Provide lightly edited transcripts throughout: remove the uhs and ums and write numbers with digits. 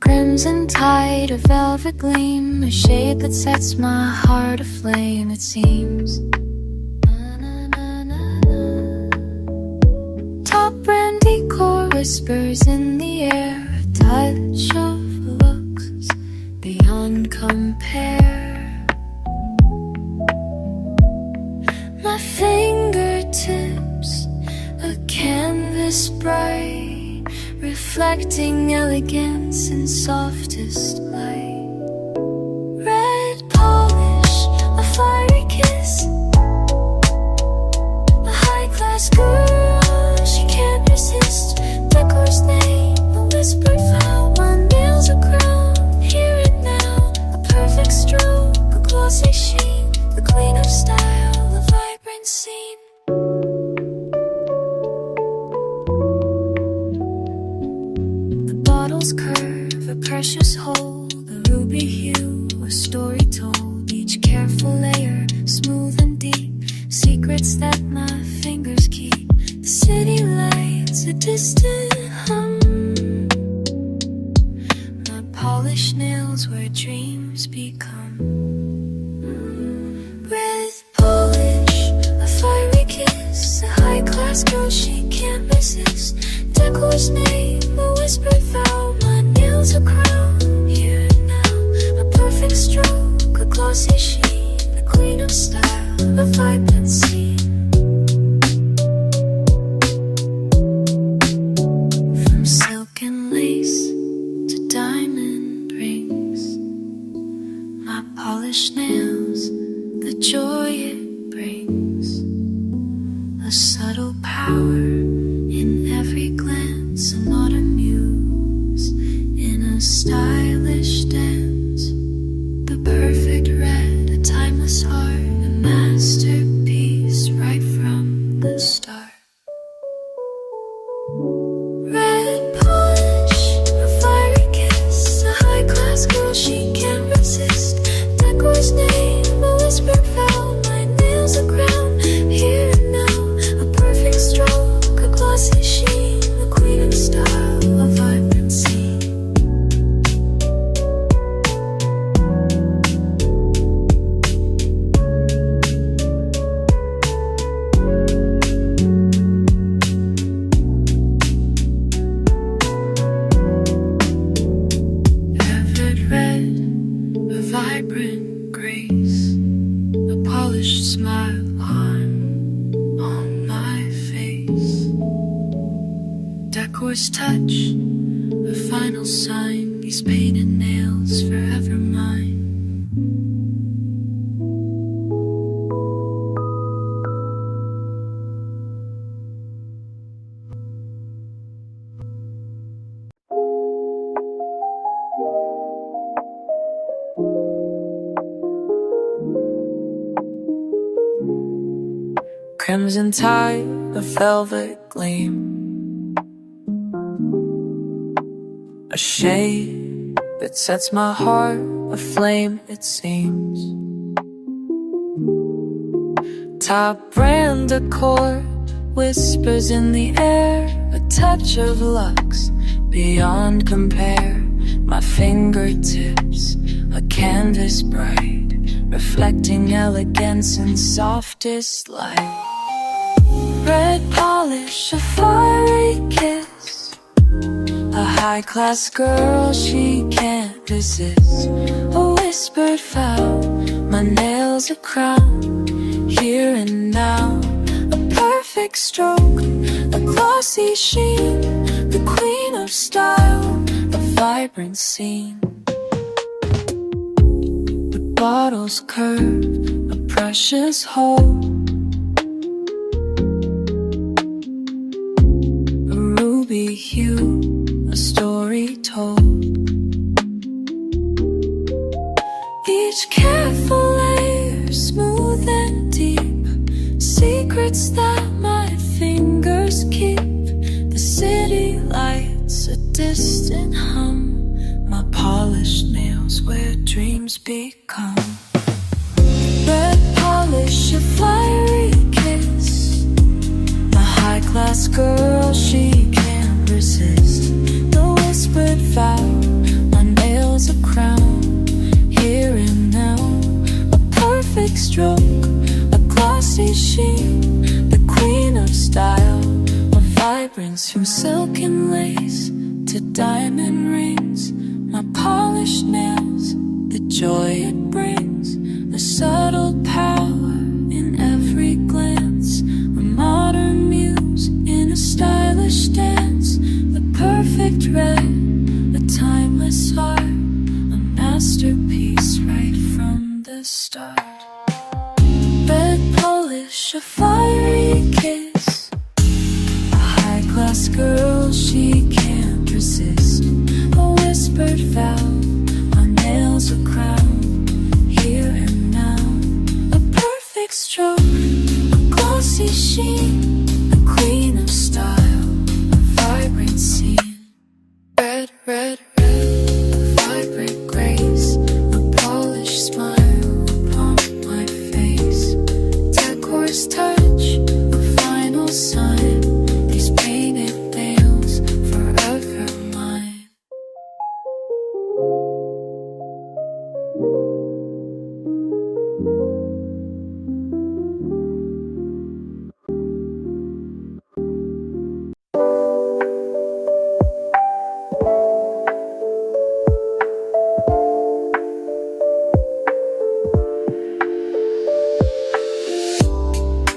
Crimson tide, a velvet gleam, a shade that sets my heart aflame, it seems. Top brand decor whispers in the air, a touch of looks beyond compare. My fingertips, a canvas bright, reflecting elegance in softest light. Red polish, a fiery kiss, a high-class girl, she can't resist. Decor's name, a whispered vow, my nails a crown, here and now, a perfect stroke, a glossy sheen, the queen of style, a vibrant scene. Curve, a precious hold, a ruby hue, a story told, each careful layer, smooth and deep, secrets that my fingers keep. The city lights, a distant hum, my polished nails where dreams become. With polish, a fiery kiss, a high-class girl she can't resist. Decor's name, a whispered vow, my nails a crown, here and now, a perfect stroke, a glossy sheen, the queen of style, a vibrant scene. From silk and lace to diamond rings, my polished nails, the joy it brings, a subtle power in every glance, an autumn muse in a stylish dance. The perfect red, a timeless heart, a masterpiece right from the start. Red polish, a fiery kiss, a high-class girl she can't resist. Decor's name, a whispered vow, my nails a crown, here and now, a perfect stroke, a glossy sheen, the queen of style, a vibrant scene. Velvet red, a vibrant grace, a polished smile on my face. Decor's touch, a final sign, these painted nails forever mine. Crimson tide, a velvet gleam, a shade that sets my heart aflame, it seems. Top brand decor whispers in the air, a touch of luxe beyond compare. My fingertips, a canvas bright, reflecting elegance in softest light. Red polish, a fiery kiss, a high-class girl she can't resist. A whispered vow, my nails a crown, here and now, a perfect stroke, a glossy sheen, the queen of style, a vibrant scene. The bottle's curve, a precious hold, a ruby hue, a story told. Each careful layer, smooth and deep, secrets that my fingers keep. The city lights, a distant hum, my polished nails where dreams become. polish, a fiery kiss. A high-class girl, she can't resist. The whispered vow, my nails a crown. Here and now, a perfect stroke, a glossy sheen. The queen of style, a vibrance from silk and lace to diamond rings. My polished nails, the joy it brings. The subtle power in every glance. A modern muse in a stylish dance. The perfect red, a timeless heart. A masterpiece right from the start. Red polish, a fiery kiss. A high-class girl, she can't resist. A whispered vow, my nails a crown. Here and now, a perfect stroke, a glossy sheen. The queen of style, a vibrant scene. Red, red, red, a vibrant grace. A polished smile upon my face. Decor's touch, a final sign. These painted nails, forever mine.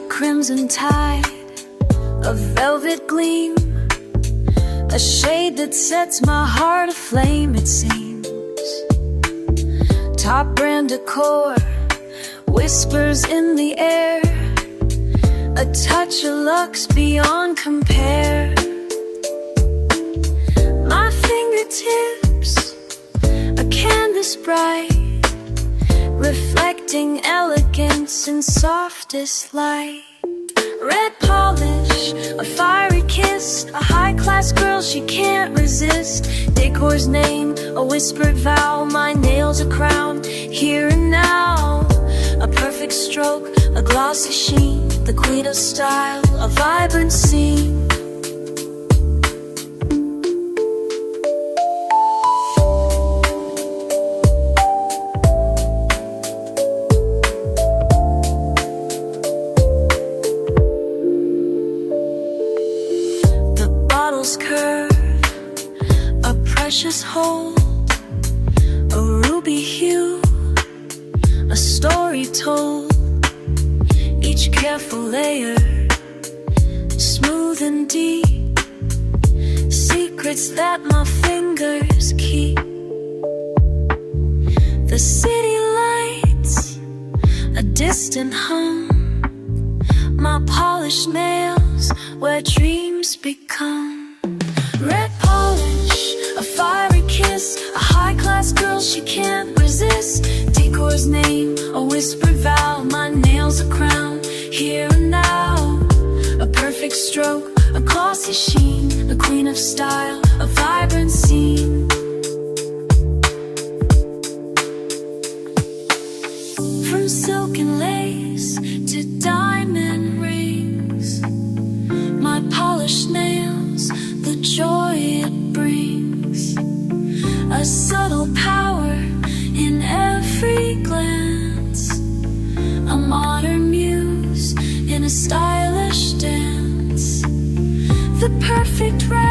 Crimson tide, a velvet gleam. A shade that sets my heart aflame, it seems. Top brand decor, whispers in the air. A touch of luxe beyond compare. My fingertips, a canvas bright, reflecting elegance in softest light. Red polish, a fiery kiss. A high-class girl, she can't resist. Decor's name, a whispered vow. My nails a crown, here and now. A perfect stroke, a glossy sheen. The queen of style, a vibrant scene. Curve, a precious hold, a ruby hue, a story told. Each careful layer, smooth and deep. Secrets that my fingers keep. The city lights, a distant hum. My polished nails, where dreams become. Red polish, a fiery kiss. A high-class girl, she can't resist. Decor's name, a whispered vow. My nails a crown, here and now. A perfect stroke, a glossy sheen. The queen of style, a vibrant scene. From silk and lace to diamond rings. My polished nails, the joy it brings. A subtle power in every glance. A modern muse in a stylish dance. The perfect rap.